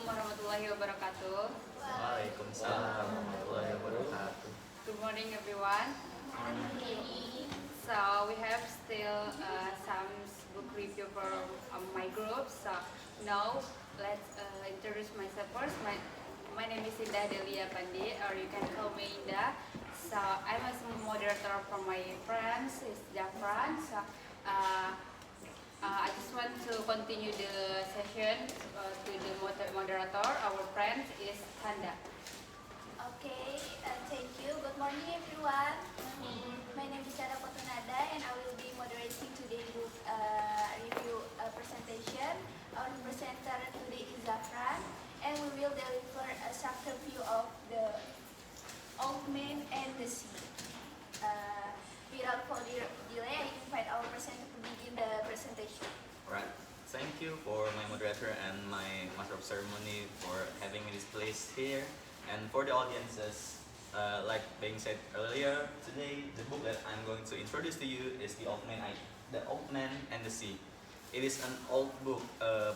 warahmatullahi wabarakatuh. Waalaikumsalam warahmatullahi wabarakatuh. Good morning, everyone. So we have still some book review for my group. So now let's introduce myself first. My name is Indah Delia Pandi, or you can call me Indah. So I'm a moderator for my friends, is Zhafran. So I just want to continue the session to the moderator. Our friend is Handa. Okay, thank you. Good morning, everyone. My name is Sarah Potonada, and I will be moderating today's book review presentation. Our presenter today is Zhafran, and we will deliver a short review of the Old Man and the Sea. Without further delay, I invite our presenter to begin the presentation. Right. Thank you for my moderator and my master of ceremony for having me this place here. And for the audiences, like being said earlier, today the book that I'm going to introduce to you is The Old Man and the Sea. It is an old book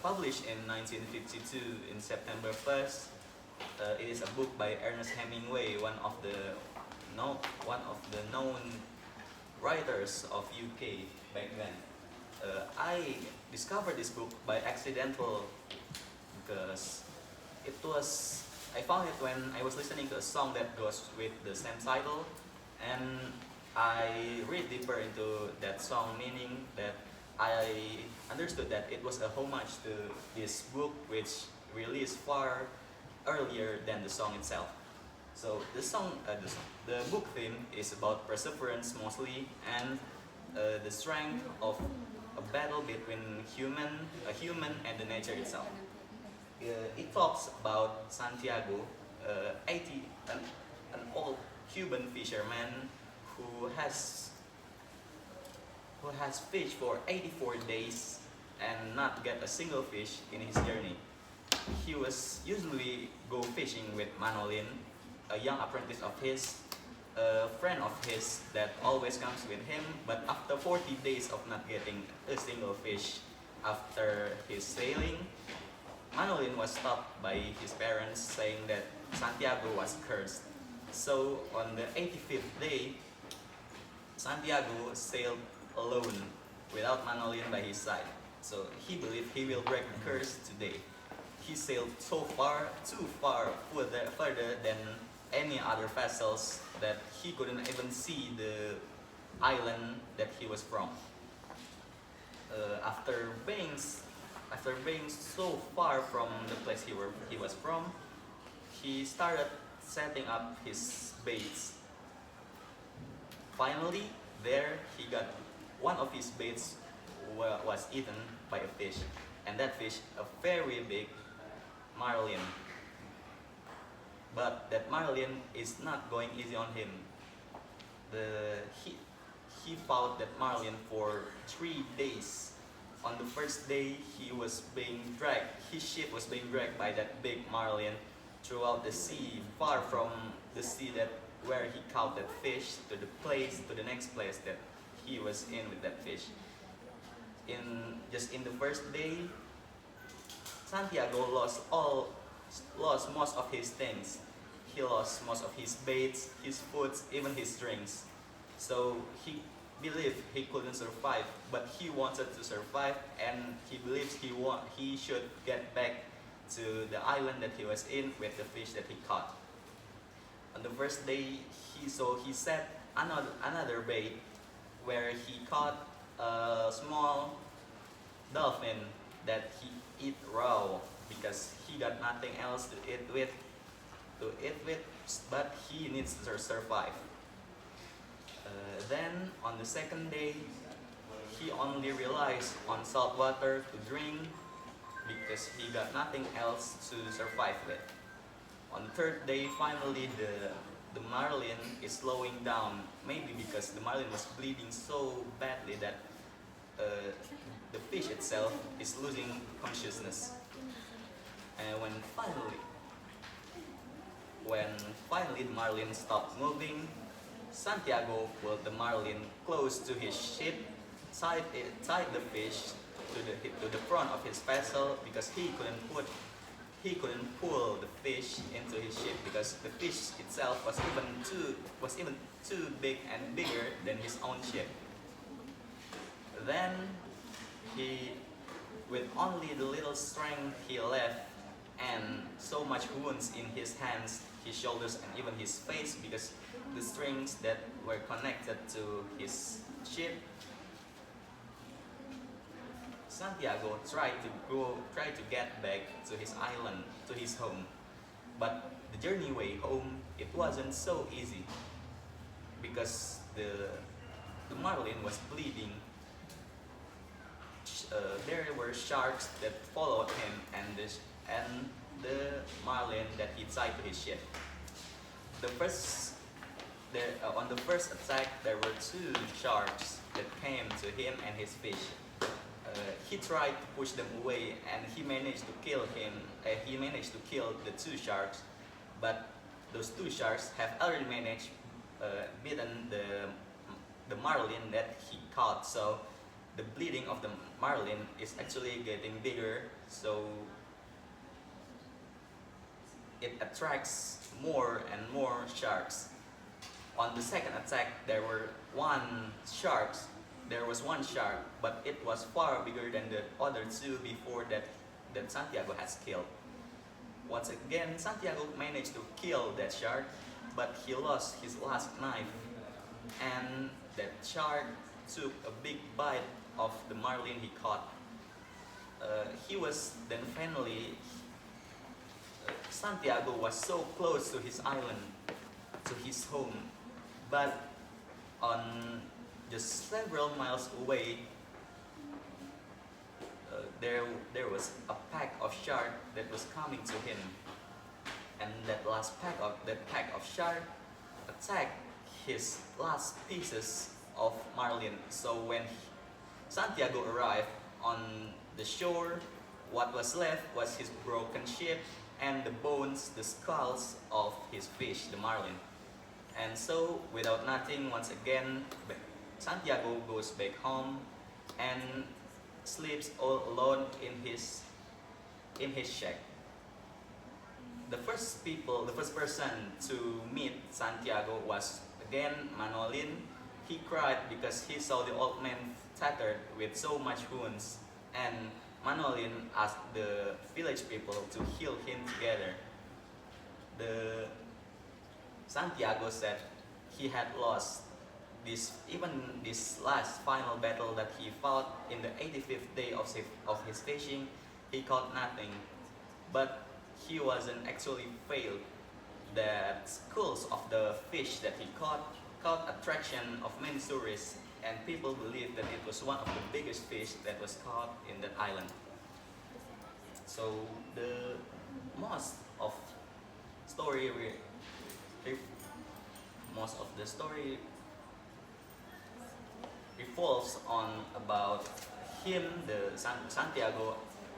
published in 1952 in September 1st. It is a book by Ernest Hemingway, one of the known writers of UK back then. I discovered this book by accidental because I found it when I was listening to a song that goes with the same title, and I read deeper into that song, meaning that I understood that it was a homage to this book, which released far earlier than the song itself. So the book theme is about perseverance mostly, and the strength of a battle between a human and the nature itself. It talks about Santiago, an old Cuban fisherman who has fished for 84 days and not get a single fish in his journey. He was usually go fishing with Manolin, a young apprentice of his, a friend of his that always comes with him, but after 40 days of not getting a single fish after his sailing, Manolin was stopped by his parents saying that Santiago was cursed. So on the 85th day, Santiago sailed alone without Manolin by his side. So he believed he will break the curse today. He sailed too far further than any other vessels that he couldn't even see the island that he was from. After being so far from the place he was from, he started setting up his baits. Finally, there he got one of his baits was eaten by a fish, and that fish, a very big marlin. But that marlin is not going easy on him. He fought that marlin for 3 days. On the first day, his ship was being dragged by that big marlin throughout the sea, far from the sea where he caught that fish to the next place that he was in with that fish. In the first day, Santiago lost most of his things. He lost most of his baits, his foods, even his drinks. So he believed he couldn't survive, but he wanted to survive, and he believes he should get back to the island that he was in with the fish that he caught. On the first day, he set another bait where he caught a small dolphin that he eat raw because he got nothing else to eat with, but he needs to survive. Then on the second day, he only relies on salt water to drink because he got nothing else to survive with. On the third day, finally the marlin is slowing down, maybe because the marlin was bleeding so badly that the fish itself is losing consciousness. And when finally the marlin stopped moving, Santiago pulled the marlin close to his ship, tied the fish to the front of his vessel because he he couldn't pull the fish into his ship because the fish itself was even too big and bigger than his own ship. Then he, with only the little strength he left and so much wounds in his hands, his shoulders, and even his face because the strings that were connected to his ship, Santiago tried to get back to his island, to his home. But the journey way home, it wasn't so easy because the marlin was bleeding. There were sharks that followed him and the marlin that he tied to his ship. On the first attack, there were two sharks that came to him and his fish. He tried to push them away, and he managed to kill him. He managed to kill the two sharks, but those two sharks have already managed beaten the marlin that he caught. So the bleeding of the marlin is actually getting bigger. So it attracts more and more sharks. On the second attack, there was one shark, but it was far bigger than the other two before that Santiago has killed. Once again, Santiago managed to kill that shark, but he lost his last knife, and that shark took a big bite of the marlin he caught. He was then finally, Santiago was so close to his island, to his home, but on just several miles away, there was a pack of sharks that was coming to him, and that pack of sharks attacked his last pieces of marlin. So when Santiago arrived on the shore, what was left was his broken ship and the bones, the skulls of his fish, the marlin. And so, without nothing, once again, Santiago goes back home and sleeps all alone in his shack. The first person to meet Santiago was again Manolin. He cried because he saw the old man tattered with so much wounds, and Manolin asked the village people to heal him together. Santiago said he had lost this last final battle that he fought in the 85th day of his fishing. He caught nothing, but he wasn't actually failed. The skulls of the fish that he caught attraction of many tourists, and people believe that it was one of the biggest fish that was caught in that island. So the most of the story revolves on about him, Santiago,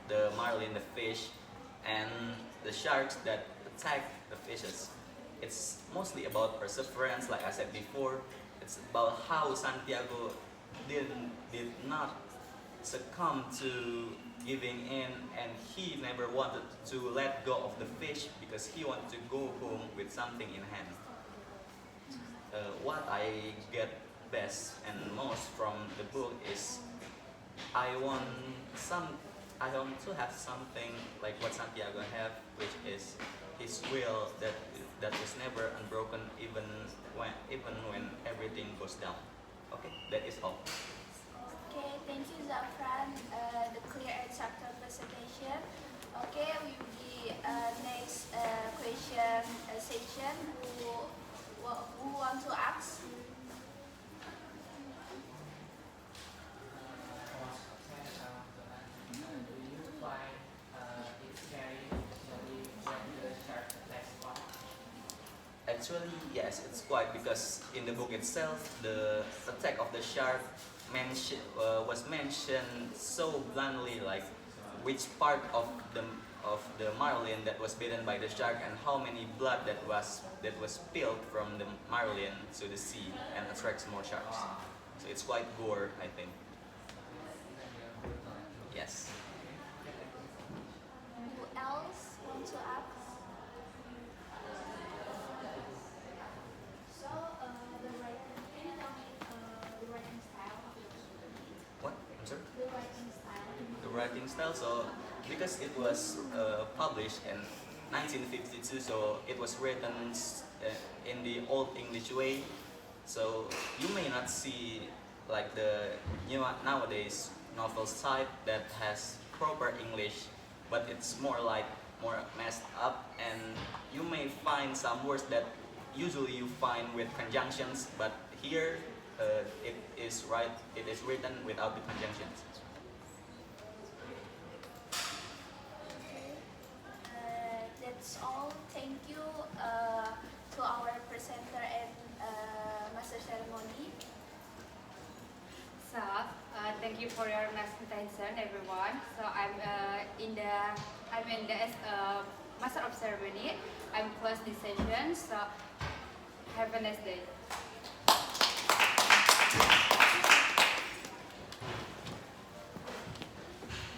the marlin, the fish, and the sharks that attack the fishes. It's mostly about perseverance, like I said before. It's about how Santiago did not succumb to giving in, and he never wanted to let go of the fish because he wanted to go home with something in hand. What I get best and most from the book is I want to have something like what Santiago have, which is his will that is never unbroken even when everything goes down. Okay, that is all. Okay, thank you, Zhafran, the clear and subtle presentation. Okay, we will be next question session. Who want to ask? Actually, yes, it's quite, because in the book itself, the attack of the shark was mentioned so bluntly, like which part of the marlin that was bitten by the shark and how many blood that was spilled from the marlin to the sea and attracts more sharks. So it's quite gore, I think. Yes. Who else wants writing style. So because it was published in 1952, so it was written in the old English way. So you may not see like the nowadays novels type that has proper English, but it's more like more messed up, and you may find some words that usually you find with conjunctions, but here it is written without the conjunctions. That's all. Thank you to our presenter and master ceremony. So, thank you for your nice attention, everyone. So, in the master of ceremony. I'm close this session. So, have a nice day.